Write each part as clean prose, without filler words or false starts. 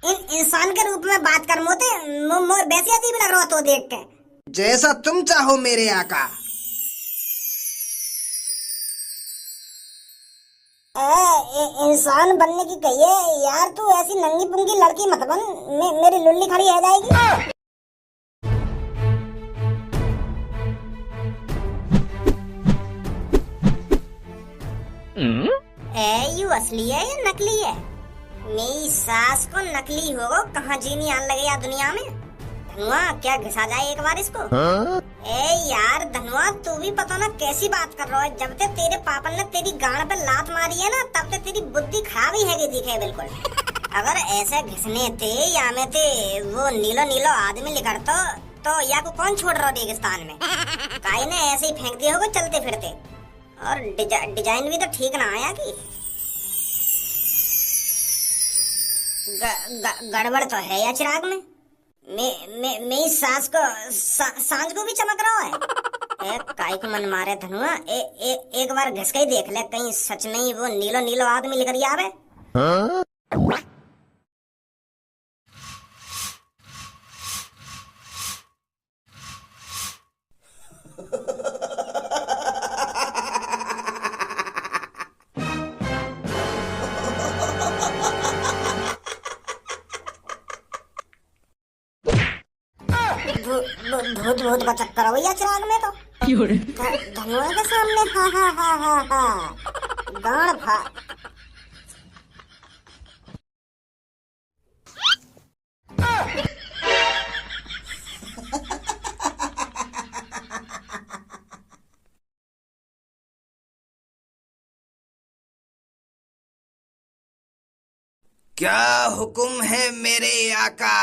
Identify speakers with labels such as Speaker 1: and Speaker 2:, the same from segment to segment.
Speaker 1: इंसान के रूप में बात कर मोते मोर वैसे अजीब लग रहा तो देख के।
Speaker 2: जैसा तुम चाहो मेरे आका।
Speaker 1: इंसान बनने की कहिए यार, तू ऐसी नंगी पुंगी लड़की मत बन, मेरी लुल्ली खड़ी रह जाएगी। यू असली है या नकली है? मेरी सास को नकली होगा, कहाँ जीनी आने लगे यार दुनिया में। धनुआ क्या घिसा जाए एक बार इसको। यार धनुआ तू भी पता ना कैसी बात कर रहा है। जब तक तेरे पापा ने तेरी गांड पे लात मारी है ना, तब तक तेरी बुद्धि खराब ही है कि दिखे बिल्कुल। अगर ऐसे घिसने थे या में थे वो नीलो नीलो आदमी निकलता तो या को कौन छोड़ रहा रेगिस्तान में। काई ने ऐसे ही फेंक दिया होगा चलते फिरते। और डिजाइन भी तो ठीक ना आया कि गड़बड़ तो है या चिराग में। मेरी सास को सांझ को भी चमक रहा है। काई को मन मारे धनुआ, एक बार घिस के ही देख ले, कहीं सच में ही वो नीलो नीलो आदमी लेकर आवे। भूत भूत का चक्कर हो भैया चिराग में तो। धनुआ के सामने हा हा हा हा हा गाड़ फा।
Speaker 2: क्या हुक्म है मेरे आका?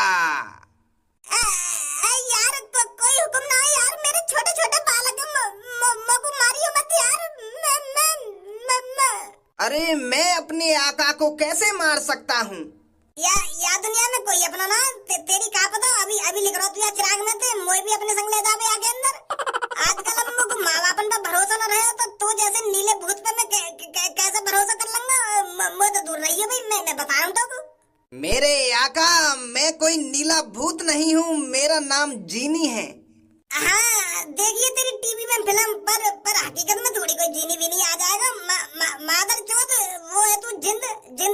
Speaker 1: यार कोई हुक्म ना है यार, मेरे छोटे छोटे बालक को मारियो मत यार।
Speaker 2: अरे मैं अपने आका को कैसे मार सकता हूँ?
Speaker 1: या दुनिया में कोई अपना ना तेरी का पता। अभी लिख रहा तू या चिराग में थे, मोए भी अपने संग ले जावे आगे अंदर। आजकल हम माँ बापन पर भरोसा न रहे तो तू जैसे नीले भूत पे मैं कैसे भरोसा कर लूंगा। मैं तो दूर रही भाई, मैं बता रहा हूँ तो।
Speaker 2: मेरे आका मैं कोई नीला भूत नहीं हूँ, मेरा नाम जीनी है।
Speaker 1: हाँ देखिए तेरी टीवी में फिल्म पर हकीकत में थोड़ी कोई जीनी भी नहीं आ जाएगा। मादर चौथ वो है तू जिंद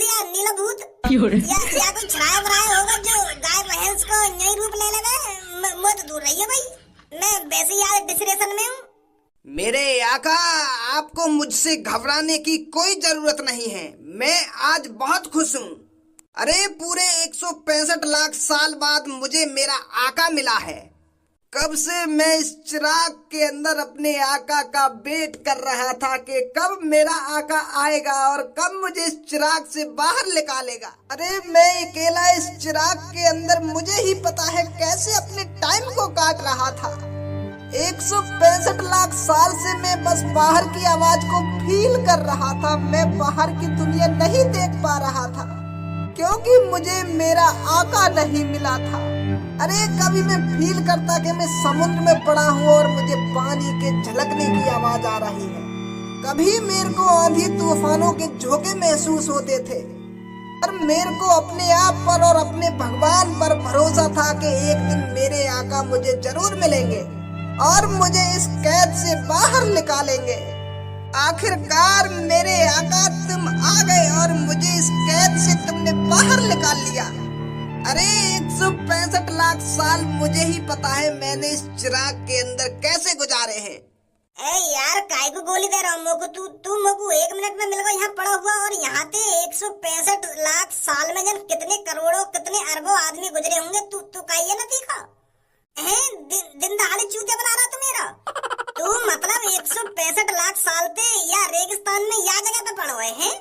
Speaker 1: या नीला भूत या कोई छराया वराया होगा जो गाय भैंस को नई रूप ले लेगा। मैं तो दूर रही है भाई, मैं वैसे ही यार डिप्रेशन में हूँ।
Speaker 2: मेरे आका आपको मुझसे घबराने की कोई जरूरत नहीं है, मैं आज बहुत खुश हूँ। अरे पूरे 165 लाख साल बाद मुझे मेरा आका मिला है। कब से मैं इस चिराग के अंदर अपने आका का वेट कर रहा था कि कब मेरा आका आएगा और कब मुझे इस चिराग से बाहर निकालेगा। अरे मैं अकेला इस चिराग के अंदर, मुझे ही पता है कैसे अपने टाइम को काट रहा था। 165 लाख साल से मैं बस बाहर की आवाज को फील कर रहा था, मैं बाहर की दुनिया नहीं देख पा रहा था क्योंकि मुझे मेरा आका नहीं मिला था। अरे कभी मैं फील करता कि मैं समुद्र में पड़ा हूँ और मुझे पानी के झलकने की आवाज आ रही है। कभी मेरे को आंधी तूफानों के झोंके महसूस होते थे। और मेरे को अपने आप पर और अपने भगवान पर भरोसा था कि एक दिन मेरे आका मुझे जरूर मिलेंगे और मुझे इस कैद से बाहर निकालेंगे। आखिरकार मेरे आका तुम आ गए और मुझे इस कैद से तुमने बाहर निकाल लिया। अरे 165 लाख साल मुझे ही पता है मैंने इस चिराग के अंदर कैसे गुजारे हैं।
Speaker 1: यार काय को गोली दे रहा हूँ मोको, तू मोको 1 मिनट में मिल गया यहाँ पड़ा हुआ और यहाँ पे 165 लाख साल में जन कितने करोड़ों कितने अरबों आदमी गुजरे होंगे। तू काई ना तीखा है दिन दहाड़े चूते बना रहा तू मेरा। तू मतलब 165 लाख साल थे या रेगिस्तान में या जगह पे पड़ा हुए हैं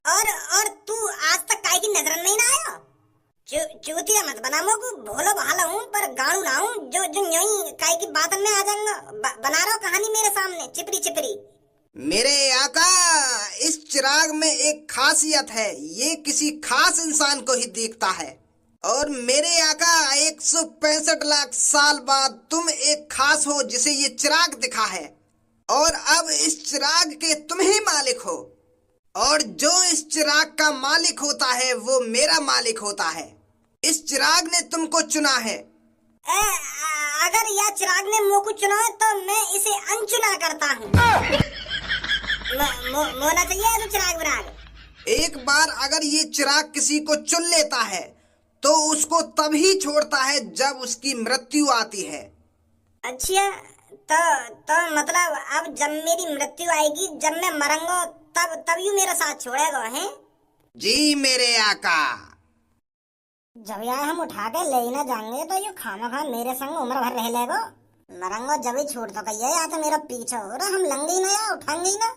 Speaker 1: और तू आज तक काय की नजर में ही ना आया। चूतिया मत बना मोको, भोलो भाला हूँ पर गाड़ू ना हूँ जो यही काय की बातन में आ जाऊंगा। बना रहा कहानी मेरे सामने चिपरी चिपरी।
Speaker 2: मेरे आका इस चिराग में एक खासियत है, ये किसी खास इंसान को ही देखता है। और मेरे आका 165 लाख साल बाद तुम एक खास हो जिसे ये चिराग दिखा है और अब इस चिराग के तुम ही मालिक हो। और जो इस चिराग का मालिक होता है वो मेरा मालिक होता है। इस चिराग ने तुमको चुना है।
Speaker 1: अगर यह चिराग ने मुझको चुना है तो मैं इसे अनचुना करता हूँ। मोना चाहिए तो चिराग विराग।
Speaker 2: एक बार अगर ये चिराग किसी को चुन लेता है तो उसको तभी छोड़ता है जब उसकी मृत्यु आती है।
Speaker 1: अच्छा, तो मतलब अब जब मेरी मृत्यु आएगी, जब मैं मरूंगा, तब यू मेरा साथ छोड़ेगा है?
Speaker 2: जी मेरे आका।
Speaker 1: जब यार हम उठा के ले ना जाएंगे तो यू खामखा मेरे संग उम्र भर रह लेगा। मरूंगा जब ही छोड़ सका ये, या तो मेरा पीछा हो रहा, हम लंगे ही ना या उठाएंगे ही ना।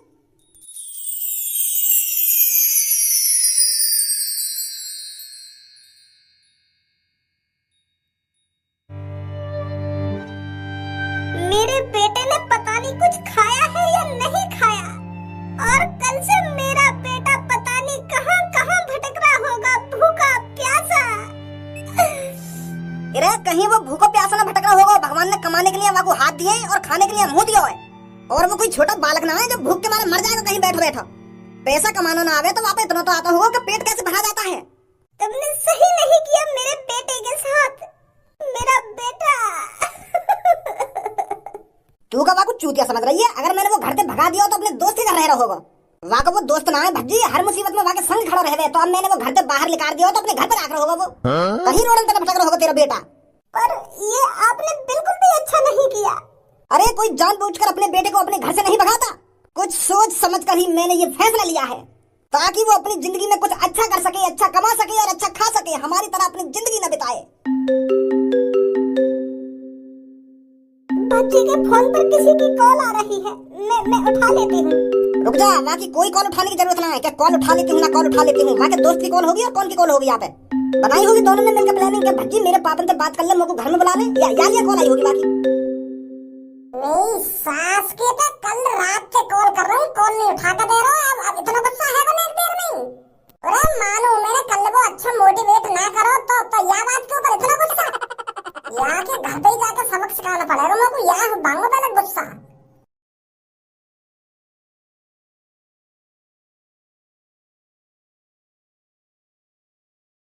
Speaker 1: मेरे बेटे ने पता नहीं कुछ खाया है या नहीं खाया, और कल से मेरा बेटा पता नहीं कहां कहां भटक रहा होगा, भूखा प्यासा। अरे कहीं वो भूखा प्यासा ना भटक रहा होगा। भगवान ने कमाने के लिए वहाँ को हाथ दिए और खाने के लिए मुंह दिया है, और वो कोई छोटा बालक ना है जो भूख के मारे मर जाएगा कहीं बैठो बैठो। पैसा कमाना ना आवे तो वहाँ पे इतना तो आता होगा कि पेट कैसे भरा जाता है। तुमने सही नहीं किया मेरे बेटे के साथ, मेरा बेटा। तू का वाकू चूतिया समझ रही है? अगर मैंने वो घर से भगा दिया तो अपने दोस्त के घर रह रहा होगा। वाकू वो दोस्त ना है भज्जी, हर मुसीबत में वाके संग खड़ा रहे। तो अब मैंने वो घर से बाहर निकाल दिया तो अपने घर पर आकर होगा वो। कहीं रोडन पे भटक रहा होगा तेरा बेटा। पर ये आपने बिल्कुल भी अच्छा नहीं किया। अरे कोई जानबूझकर अपने बेटे को अपने घर से नहीं भगाता। कुछ सोच समझ कर ही मैंने ये फैसला लिया है, ताकि वो अपनी जिंदगी में कुछ अच्छा कर सके, अच्छा कमा सके और अच्छा खा सके, हमारी तरह अपनी जिंदगी न बिताए। बच्चे के फोन पर किसी की कॉल आ रही है, मैं उठा लेती हूँ। रुक जा, वहाँ की कोई कॉल उठाने की जरूरत ना है। क्या कॉल उठा लेती हूँ ना कॉल उठा लेती हूँ? वहाँ के दोस्त की कॉल होगी और कौन की कॉल होगी? यहाँ पे बनाई होगी दोनों ने मिलकर प्लानिंग के भज्जी मेरे पापन से बात कर ले, मुझको घर में बुला ले, या ये कॉल आई होगी बाकी। नहीं सास के तो कल रात से कॉल कर रहा हूँ, कॉल नहीं उठा कर दे रहा। अब इतना गुस्सा है बने एक देर में? अरे मानो मैंने कल वो अच्छा मोटिवेट ना करो तो यह बात के ऊपर इतना गुस्सा? यहाँ के घर पे ही जाकर सबक सिखाना पड़ेगा मुझको। यहाँ भांगो पहले गुस्सा।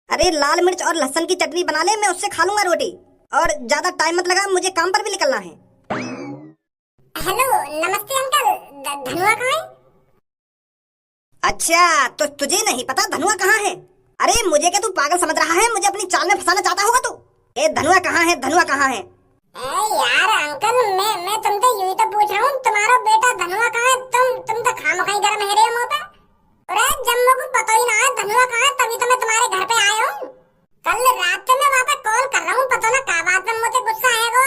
Speaker 1: अरे लाल मिर्च और लहसुन की चटनी बना ले, मैं उससे खा लूंगा रोटी। और ज्यादा टाइम मत लगा, मुझे काम पर भी निकलना है। हेलो नमस्ते अंकल, धनुआ कहाँ है? अच्छा तो तुझे नहीं पता धनुआ कहाँ है? अरे मुझे क्या तू पागल समझ रहा है? मुझे अपनी चाल में फंसाना चाहता होगा तू? ए धनुआ कहाँ है, धनुआ कहाँ है? यार अंकल मैं तुमसे यूं तो पूछ रहा हूँ, तुम्हारा बेटा धनुआ कहाँ है? तुम तो खामखाई घर में रहे हो मुँह पे। अरे जब मुझको पता ही ना है धनुआ कहाँ है, तभी तो मैं तुम्हारे घर पे आया हूँ। कल रात से मैं वहाँ पे कॉल कर रहा हूँ, पता ना क्या बात में मुझे गुस्सा आएगा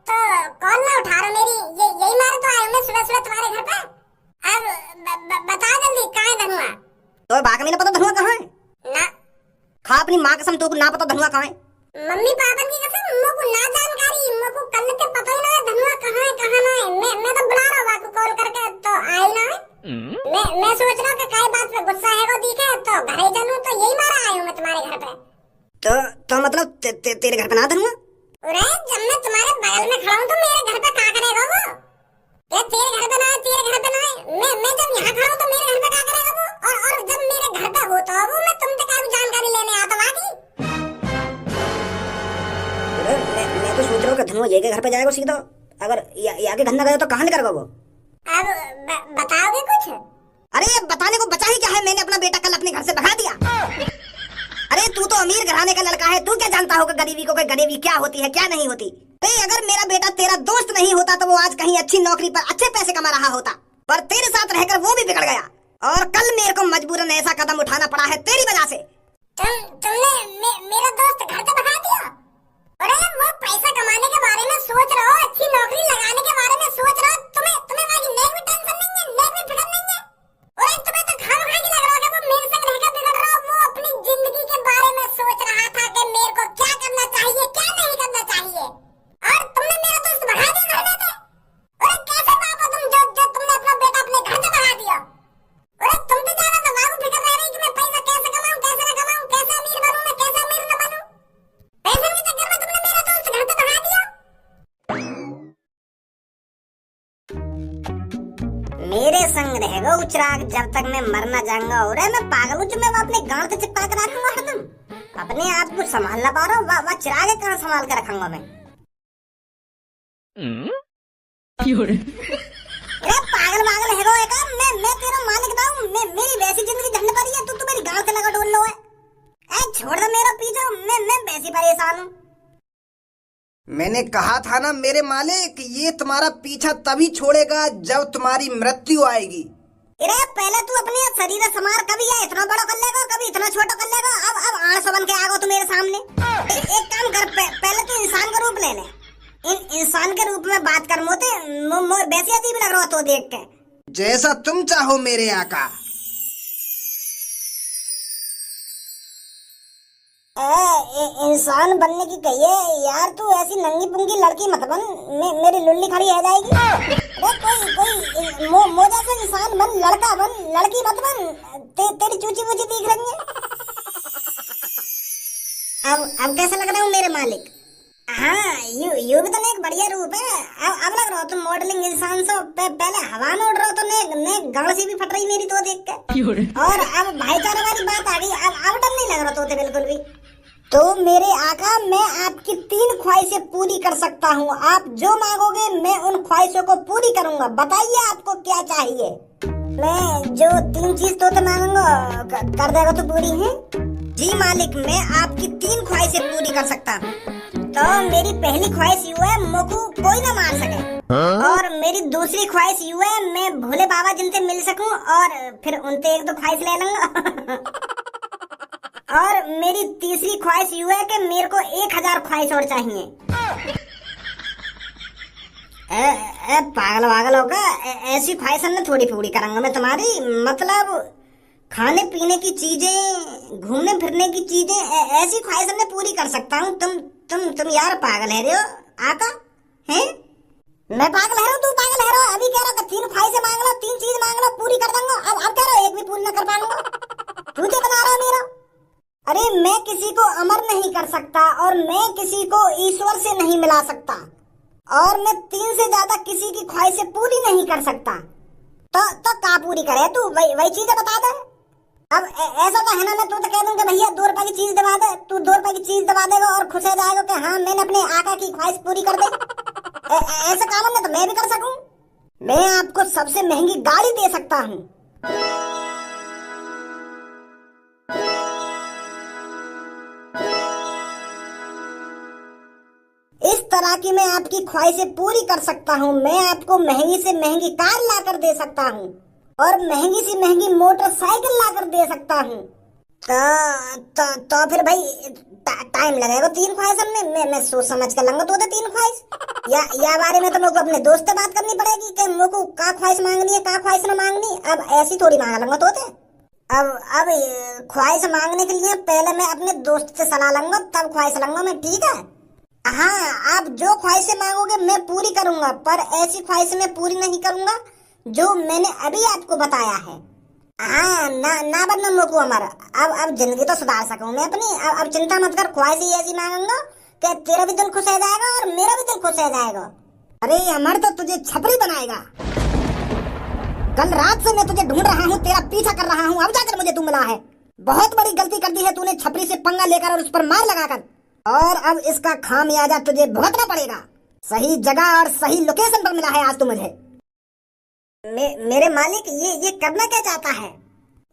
Speaker 1: तो कॉल ना उठा रहा मेरी। यही मारे तो आया हूँ मैं सुबह सुबह तुम्हारे घर पे। अब बता जल्दी कहाँ है धनुआ? तो बाकी में ना पता धनुआ कहाँ है ना? खा अपनी माँ कसम, तुमको ना पता धनुआ कहाँ है? मम्मी पापा की कसम, मुझको ना जानकारी, मुझको कल से पता ही ना है धनुआ कहाँ है कहाँ ना है। मैं तो बुला रहा हूँ आपको कॉल करके, तो आई ना है। मैं सोच रहा हूँ कि कई बात पे गुस्सा है वो दिखे तो घर ही चलूं, तो यही मारा आई हूँ मैं तुम्हारे घर पे। तो मतलब तेरे घर पे ना धनुआ? अरे जब मैं तुम्हारे बगल में खड़ा हूँ तो मेरे घर पे क्या करेगा वो? ये तेरे घर पे ना है, तेरे घर पे ना है। मैं जब यहाँ खड़ा हूँ तो मेरे घर पे क्या करेगा वो? और जब मेरे घर पे होता है वो, मैं तुमसे क्या जानकारी लेने आता वाकी? मैं तो सोच रहा हूँ कि धनुआ ये के घर पे जाएगा सीधा। अगर यहाँ के घर ना गया तो कहाँ निकलेगा वो? अब बताओगे कुछ? अरे बताने को बचा ही क्या है? मैंने अपना बेटा कल अपने घर से भगा दिया। अरे तू तो अमीर घराने का लड़का है, तू क्या जानता होगा गरीबी को, गरीबी क्या होती है क्या नहीं होती? अगर मेरा बेटा तेरा दोस्त नहीं होता तो वो आज कहीं अच्छी नौकरी पर अच्छे पैसे कमा रहा होता, पर तेरे साथ रहकर वो भी बिगड़ गया, और कल मेरे को मजबूरन ऐसा कदम उठाना पड़ा है तेरी वजह से। तुमने मेरा दोस्त घर से भगा दिया? अरे वो पैसा कमाने के बारे में सोच रहा हो, अच्छी नौकरी लगाने के बारे में सोच रहा हो, तुम्हें वाली नेक में टेंशन नहीं है, नेक में फिक्र नहीं है। और तुम्हें तो खामखा की लग रहा है वो मेरे संग रहकर बिगड़ रहा हो। वो अपनी जिंदगी के बारे में सोच रहा था कि मेरे को क्या करना चाहिए क्या नहीं करना चाहिए, और तुमने मेरा दोस्त भगा दिया घर में से। अरे कैसे पापा तुम जो तुमने अपना बेटा अपने घर से भगा दिया? अरे तुम तो ज्यादा दिमाग फिक्र रह रही कि मैं पैसा कैसे कमाऊं कैसे न कमाऊं, कैसे अमीर बनूं मैं कैसे अमीर न बनूं। पैसे के चक्कर में तुमने मेरा दोस्त घर से भगा दिया। मेरे संग रहेगा उचराग जब तक मैं मर ना जाऊंगा। और मैं पागल हूँ जो मैं अपने गांड से चिपका कर रखूंगा हरदम। अपने आप को संभाल ना पा रहा हूँ, वाह चिराग कहाँ संभाल के रखूंगा मैं। अरे पागल है का, मैं तेरा मालिक हूँ, मेरी वैसी जिंदगी झंड पड़ी है, तू मेरी गांव से लगा डोल लो है। छोड़ दे मेरा पीछा, मैं वैसी परेशान हूँ।
Speaker 2: मैंने कहा था ना मेरे मालिक, ये तुम्हारा पीछा तभी छोड़ेगा जब तुम्हारी मृत्यु आएगी।
Speaker 1: अरे पहले तू अपने शरीर संभाल, कभी ये इतना बड़ा कर लेगा, कभी इतना छोटा कर लेगा, अब 800 बन के आ गो तू मेरे सामने। एक काम कर, पहले तू इंसान का रूप ले ले, इंसान के रूप में बात कर मोते, वैसे अजीब लग रहा तो देख के।
Speaker 2: जैसा तुम चाहो मेरे आका।
Speaker 1: इंसान बनने की कहिए यार, तू ऐसी नंगी पुंगी लड़की मत बन, मेरी लुल्ली खड़ी रह जाएगी। अरे कोई मोजा से इंसान बन, लड़का बन, लड़की मत बन। तेरी चूची वूची दिख रही है। अब कैसा लग रहा हूँ मेरे मालिक? हाँ यू भी तो एक बढ़िया रूप है। अब लग रहा हो तुम मॉडलिंग इंसान से, पहले हवा में उड़ रहा हो तो ने गाँव से भी फट रही मेरी तो देख के। और अब भाईचारे वाली बात आ गई, अब डर नहीं लग रहा तो बिल्कुल भी। तो मेरे आका, मैं आपकी 3 ख्वाहिशें पूरी कर सकता हूँ। आप जो मांगोगे मैं उन ख्वाहिशों को पूरी करूँगा। बताइए आपको क्या चाहिए? मैं जो 3 चीज तो मांगूंगा कर देगा तो पूरी है? जी मालिक, मैं आपकी 3 ख्वाहिशें पूरी कर सकता हूँ। तो मेरी पहली ख्वाहिश यू है, मुझको कोई ना मार सके। और मेरी दूसरी ख्वाहिश यू है, मैं भोले बाबा जिनसे मिल सकूं और फिर उनसे 1-2 ख्वाहिश ले लूंगा। और मेरी तीसरी ख्वाहिश यू है कि मेरे को 1000 ख्वाहिश और चाहिए। पागल होगा, ऐसी ख्वाहिश मैं थोड़ी पूरी करूंगा मैं तुम्हारी। मतलब खाने पीने की चीजें, घूमने फिरने की चीजें, ऐसी ख्वाहिश मैं पूरी कर सकता हूँ। तुम यार पागल है रे हो आका, हैं? मैं पागल है, तू पागल है। अभी कह रहा 3 ख्वाहिशें मांग लो, 3 चीज मांग लो, पूरी कर दूंगा। अब कह रहा 1 भी पूरी न कर पाऊंगा। तू क्या बना रहा मेरा? अरे मैं किसी को अमर नहीं कर सकता और मैं किसी को ईश्वर से नहीं मिला सकता, और मैं 3 से ज्यादा किसी की ख्वाहिशें पूरी नहीं कर सकता। तो का पूरी करे तू? वही चीजें बता दे। अब ऐसा तो है ना, मैं तो कह दूंगा भैया 2 रुपए की चीज दबा दे, तू 2 रुपए की चीज दबा देगा और खुश हो जाएगा कि हाँ मैंने अपने आका की ख्वाहिश पूरी कर दी। ऐसा काम में तो मैं भी कर सकूं। मैं आपको सबसे महंगी गाड़ी दे सकता हूँ। इस तरह की मैं आपकी ख्वाहिशें पूरी कर सकता हूँ। मैं आपको महंगी से महंगी कार लाकर दे सकता हूँ और महंगी से महंगी मोटरसाइकिल लाकर दे सकता हूँ। तो फिर भाई टाइम लगेगा 3 ख्वाहिश में। मैं सोच समझ कर लूंगा तो 3 ख्वाहिश। या बारे में तो मुझको अपने दोस्त से बात करनी पड़ेगी कि मुझको का ख्वाहिश मांगनी है, का ख्वाहिश न मांगनी। अब ऐसी थोड़ी मांग लूंगा तो अब ख्वाहिश मांगने के लिए पहले मैं अपने दोस्त से सलाह लूंगा, तब ख्वाहिश लूंगा मैं, ठीक है? हाँ, आप जो ख्वाहिशें मांगोगे मैं पूरी करूंगा, पर ऐसी ख्वाहिश मैं पूरी नहीं करूंगा जो मैंने अभी आपको बताया है। हाँ, ना बनना मुझको अमर। अब जिंदगी तो सुधार सकूं मैं अपनी। अब चिंता मत कर, ख्वाहिश ही ऐसी मांगूंगा कि तेरा भी दिल खुश हो जाएगा और मेरा भी दिल खुश हो जाएगा। अरे अमर तो तुझे छपरी बनाएगा। कल रात से मैं तुझे ढूंढ रहा हूँ, तेरा पीछा कर रहा हूँ, अब जाकर मुझे तू मिला है। बहुत बड़ी गलती कर दी है तूने, छपरी से पंगा लेकर और उस पर मार लगाकर। और अब इसका खामियाजा तुझे भुगतना पड़ेगा। सही जगह और सही लोकेशन पर मिला है आज तू मुझे। मेरे मालिक, ये करना क्या चाहता है?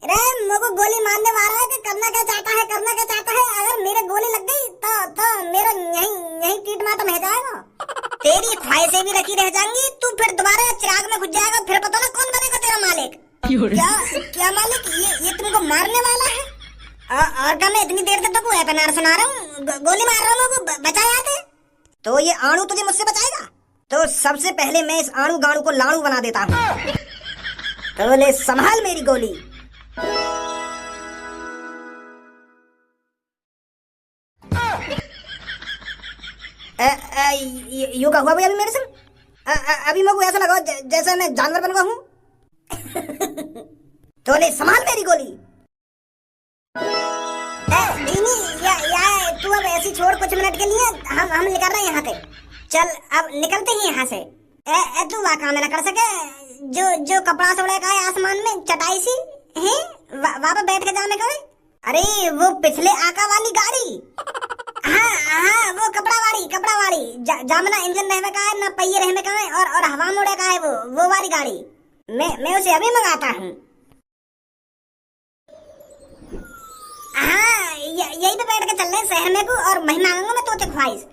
Speaker 1: अरे मुझको गोली मारने वाला है कि करना क्या चाहता है, करना क्या चाहता है? अगर मेरे गोली लग गई तो मेरा यहीं कीटमाटम हो जाएगा। तेरी ख्वाहिशें भी रखी रह जाएंगी, तू फिर दोबारा चिराग में घुस जाएगा, फिर पता ना कौन बनेगा तेरा मालिक। क्या मालिक, ये तुमको मारने वाला है? और क्या मैं इतनी देर तक तो एपीआर सुना रहा हूँ, गोली मार रहा हूँ, बचाया थे? तो ये आणु तुझे मुझसे बचाएगा? तो सबसे पहले मैं इस आणु गाणु को लाणु बना देता हूँ। तो ले संभाल मेरी गोली। यू का हुआ भाई अभी मेरे से? अभी मेरे को ऐसा लगा जैसे मैं जानवर बन गया हूँ। तो ले संभाल मेरी गोली। तू अब ऐसी छोड़ कुछ मिनट के लिए, हम निकल रहे हैं यहाँ से। चल अब निकलते ही यहाँ से। तू वहाँ काम ना कर सके, जो कपड़ा से उड़े का है आसमान में चटाई सी है, वहाँ पे बैठ के जाने का। अरे वो पिछले आका वाली गाड़ी। हाँ हाँ, वो कपड़ा वाली जामना इंजन रहने का है, ना पहिए रहने का है, और हवा मोड़े का है वो वाली गाड़ी। मैं उसे अभी मंगाता हूँ। हाँ, यही पे बैठ के चल रहे हैं शहर में को, और मैं मांगूंगा मैं तोते ख्वाहिश।